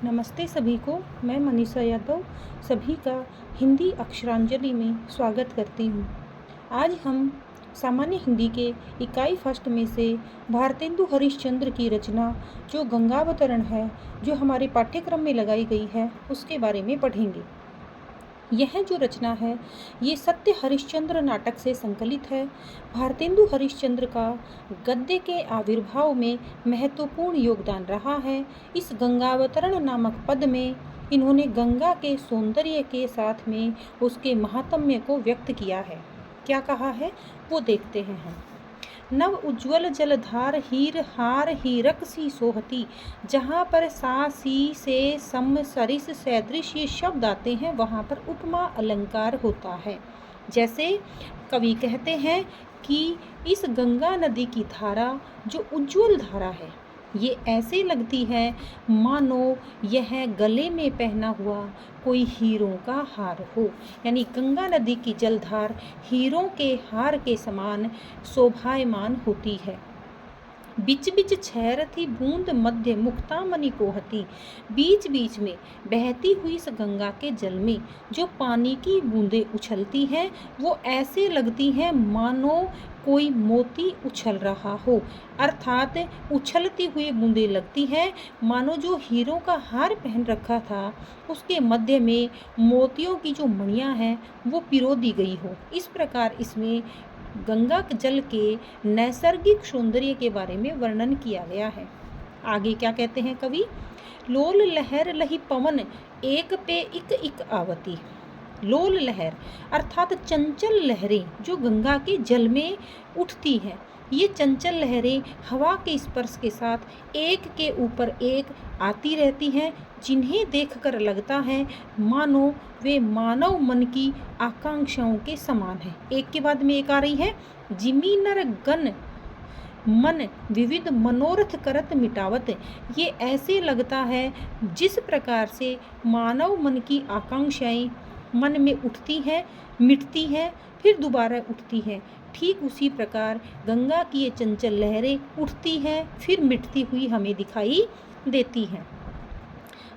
नमस्ते सभी को। मैं मनीषा यादव सभी का हिंदी अक्षरांजलि में स्वागत करती हूँ। आज हम सामान्य हिंदी के इकाई फर्स्ट में से भारतेंदु हरिश्चंद्र की रचना जो गंगावतरण है, जो हमारे पाठ्यक्रम में लगाई गई है, उसके बारे में पढ़ेंगे। यह जो रचना है ये सत्य हरिश्चंद्र नाटक से संकलित है। भारतेंदु हरिश्चंद्र का गद्य के आविर्भाव में महत्वपूर्ण योगदान रहा है। इस गंगावतरण नामक पद में इन्होंने गंगा के सौंदर्य के साथ में उसके महात्म्य को व्यक्त किया है। क्या कहा है वो देखते हैं हम। नव उज्ज्वल जलधार हीर हार हीरक सी सोहती। जहाँ पर सा सी से सम सरिस सदृश ये शब्द आते हैं वहाँ पर उपमा अलंकार होता है। जैसे कवि कहते हैं कि इस गंगा नदी की धारा जो उज्ज्वल धारा है ये ऐसे लगती है मानो यह गले में पहना हुआ कोई हीरों का हार हो। यानी गंगा नदी की जलधार हीरों के हार के समान शोभायमान होती है। बीच बीच छहरती बूंद मध्य मुक्तामणि कोहती। बीच बीच में बहती हुई इस गंगा के जल में जो पानी की बूंदें उछलती हैं वो ऐसे लगती हैं मानो कोई मोती उछल रहा हो। अर्थात उछलती हुई बूंदें लगती हैं मानो जो हीरों का हार पहन रखा था उसके मध्य में मोतियों की जो मणियां हैं वो पिरो दी गई हो। इस प्रकार इसमें गंगा जल के नैसर्गिक सौंदर्य के बारे में वर्णन किया गया है। आगे क्या कहते हैं कवि। लोल लहर लही पवन एक पे इक इक आवती। लोल लहर अर्थात चंचल लहरें जो गंगा के जल में उठती हैं। ये चंचल लहरें हवा के स्पर्श के साथ एक के ऊपर एक आती रहती हैं, जिन्हें देखकर लगता है मानो वे मानव मन की आकांक्षाओं के समान हैं। एक के बाद में एक आ रही है। जिमी नर गण मन विविध मनोरथ करत मिटावत। ये ऐसे लगता है जिस प्रकार से मानव मन की आकांक्षाएं मन में उठती हैं, मिटती हैं, फिर दोबारा उठती हैं, ठीक उसी प्रकार गंगा की ये चंचल लहरें उठती हैं फिर मिटती हुई हमें दिखाई देती हैं।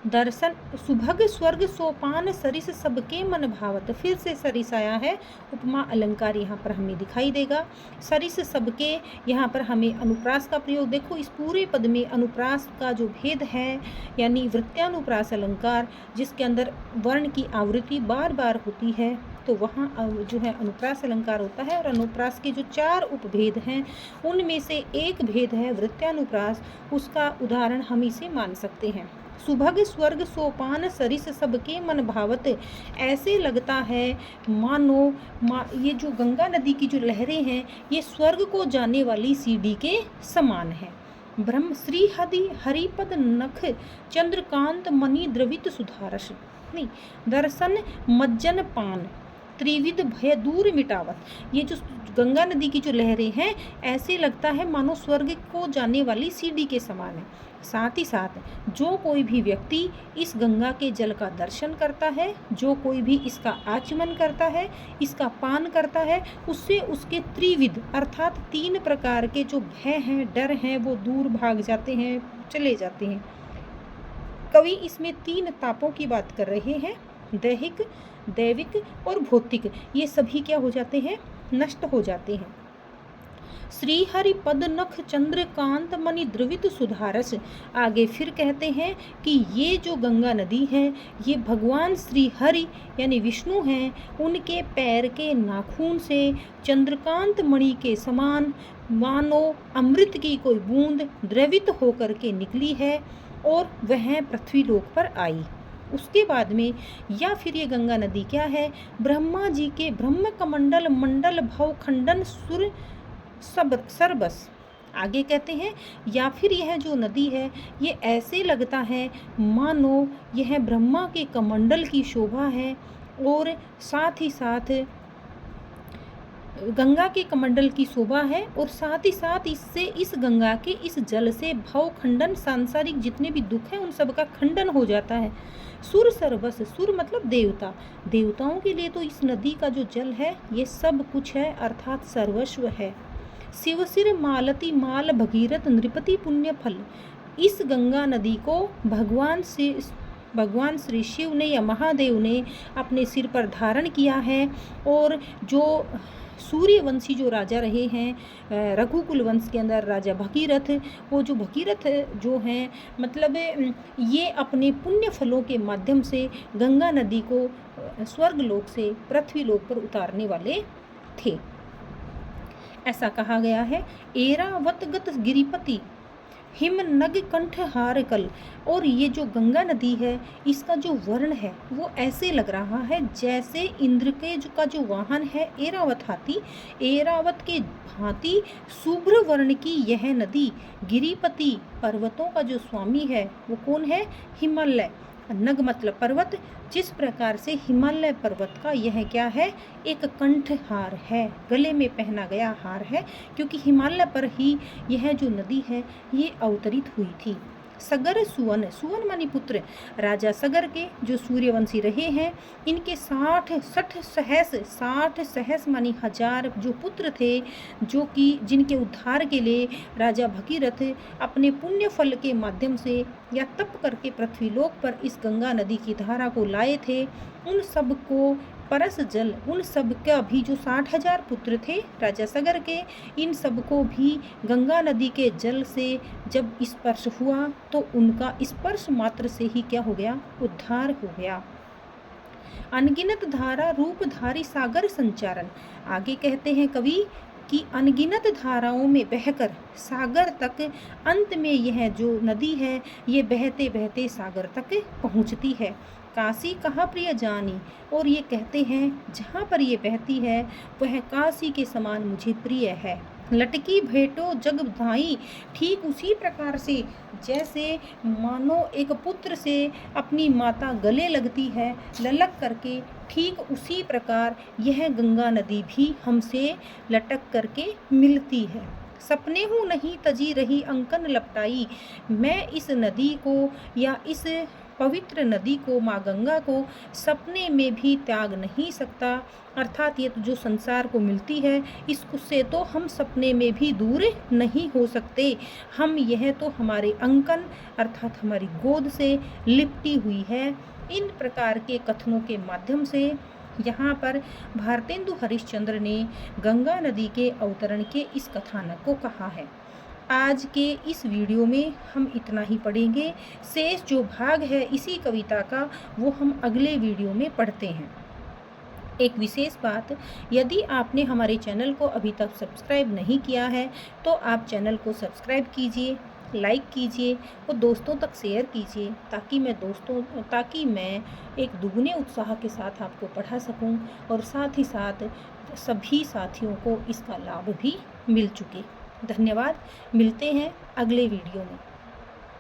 दर्शन सुभग स्वर्ग सोपान सरिस सबके मन भावत। फिर से सरिस आया है। उपमा अलंकार यहाँ पर हमें दिखाई देगा। सरिस सबके, यहाँ पर हमें अनुप्रास का प्रयोग। देखो इस पूरे पद में अनुप्रास का जो भेद है यानी वृत्यानुप्रास अलंकार जिसके अंदर वर्ण की आवृत्ति बार बार होती है तो वहाँ जो है अनुप्रास अलंकार होता है। और अनुप्रास के जो 4 उपभेद हैं उनमें से एक भेद है वृत्यानुप्रास। उसका उदाहरण हम इसे मान सकते हैं। सुभग स्वर्ग सोपान सरिस सबके मन भावत। ऐसे लगता है मानो ये जो गंगा नदी की जो लहरें हैं ये स्वर्ग को जाने वाली सीढ़ी के समान है। ब्रह्म श्री हरिपद नख चंद्रकांत मणि द्रवित सुधारस। नहीं, दर्शन मज्जन पान त्रिविध भय दूर मिटावत। ये जो गंगा नदी की जो लहरें हैं ऐसे लगता है मानो स्वर्ग को जाने वाली सीढ़ी के समान है। साथ ही साथ जो कोई भी व्यक्ति इस गंगा के जल का दर्शन करता है, जो कोई भी इसका आचमन करता है, इसका पान करता है, उससे उसके त्रिविध अर्थात 3 प्रकार के जो भय हैं, डर हैं, वो दूर भाग जाते हैं, चले जाते हैं। कवि इसमें 3 तापों की बात कर रहे हैं। दैहिक, दैविक और भौतिक, ये सभी क्या हो जाते हैं, नष्ट हो जाते हैं। श्री हरि पद नख चंद्रकांत मणि द्रवित सुधारस। आगे फिर कहते हैं कि ये जो गंगा नदी है ये भगवान श्री हरि यानी विष्णु हैं, उनके पैर के नाखून से चंद्रकांत मणि के समान मानो अमृत की कोई बूंद द्रवित होकर के निकली है और वह पृथ्वी लोक पर आई। उसके बाद में या फिर ये गंगा नदी क्या है, ब्रह्मा जी के ब्रह्म कमंडल मंडल भव खंडन सुर सरबस। आगे कहते हैं या फिर यह जो नदी है ये ऐसे लगता है मानो यह ब्रह्मा के कमंडल की शोभा है और साथ ही साथ गंगा के कमंडल की शोभा है और साथ ही साथ इससे इस गंगा के इस जल से भव खंडन सांसारिक जितने भी दुख हैं उन सब का खंडन हो जाता है। सुर सर्वस, सुर मतलब देवता, देवताओं के लिए तो इस नदी का जो जल है ये सब कुछ है अर्थात सर्वस्व है। शिवसिर मालती माल भगीरथ नृपति पुण्य फल। इस गंगा नदी को भगवान श्री शिव ने या महादेव ने अपने सिर पर धारण किया है। और जो सूर्यवंशी जो राजा रहे हैं रघुकुल वंश के अंदर राजा भगीरथ, वो जो भगीरथ जो हैं मतलब ये अपने पुण्य फलों के माध्यम से गंगा नदी को स्वर्ग लोक से पृथ्वी लोक पर उतारने वाले थे। ऐसा कहा गया है, एरावतगत गिरिपति हिम नग कंठ हार कल। और ये जो गंगा नदी है इसका जो वर्ण है वो ऐसे लग रहा है जैसे इंद्र के का जो वाहन है एरावत हाथी, एरावत के भांति शुभ्र वर्ण की यह नदी गिरिपति पर्वतों का जो स्वामी है वो कौन है? हिमालय। नग मतलब पर्वत, जिस प्रकार से हिमालय पर्वत का यह क्या है? एक कंठ हार है, गले में पहना गया हार है, क्योंकि हिमालय पर ही यह जो नदी है ये अवतरित हुई थी। सगर सुवन, सुवन मानी पुत्र, राजा सगर के जो सूर्यवंशी रहे हैं इनके 60 सहस मानी 1000 जो पुत्र थे, जो कि जिनके उद्धार के लिए राजा भगीरथ अपने पुण्य फल के माध्यम से या तप करके पृथ्वीलोक पर इस गंगा नदी की धारा को लाए थे। उन सब को परस जल, उन सब का भी जो 60,000 पुत्र थे राजा सगर के, इन सब को भी गंगा नदी के जल से जब स्पर्श हुआ तो उनका स्पर्श मात्र से ही क्या हो गया? उद्धार हो गया। अनगिनत धारा रूपधारी सागर संचारण। आगे कहते हैं कवि कि अनगिनत धाराओं में बहकर सागर तक, अंत में यह जो नदी है ये बहते बहते सागर तक पहुँचती है। काशी कहाँ प्रिय जानी, और ये कहते हैं जहाँ पर ये बहती है वह काशी के समान मुझे प्रिय है। लटकी भेटो जग धाई, ठीक उसी प्रकार से जैसे मानो एक पुत्र से अपनी माता गले लगती है ललक करके, ठीक उसी प्रकार यह गंगा नदी भी हमसे लटक करके मिलती है। सपने हूँ नहीं तजी रही अंकन लपटाई, मैं इस नदी को या इस पवित्र नदी को, माँ गंगा को सपने में भी त्याग नहीं सकता। अर्थात ये जो संसार को मिलती है इससे तो हम सपने में भी दूर नहीं हो सकते। हम यह तो हमारे अंकन अर्थात हमारी गोद से लिपटी हुई है। इन प्रकार के कथनों के माध्यम से यहाँ पर भारतेंदु हरिश्चंद्र ने गंगा नदी के अवतरण के इस कथानक को कहा है। आज के इस वीडियो में हम इतना ही पढ़ेंगे। शेष जो भाग है इसी कविता का वो हम अगले वीडियो में पढ़ते हैं। एक विशेष बात, यदि आपने हमारे चैनल को अभी तक सब्सक्राइब नहीं किया है तो आप चैनल को सब्सक्राइब कीजिए, लाइक कीजिए और दोस्तों तक शेयर कीजिए, ताकि मैं एक दुगने उत्साह के साथ आपको पढ़ा सकूं और साथ ही साथ सभी साथियों को इसका लाभ भी मिल चुके। धन्यवाद। मिलते हैं अगले वीडियो में।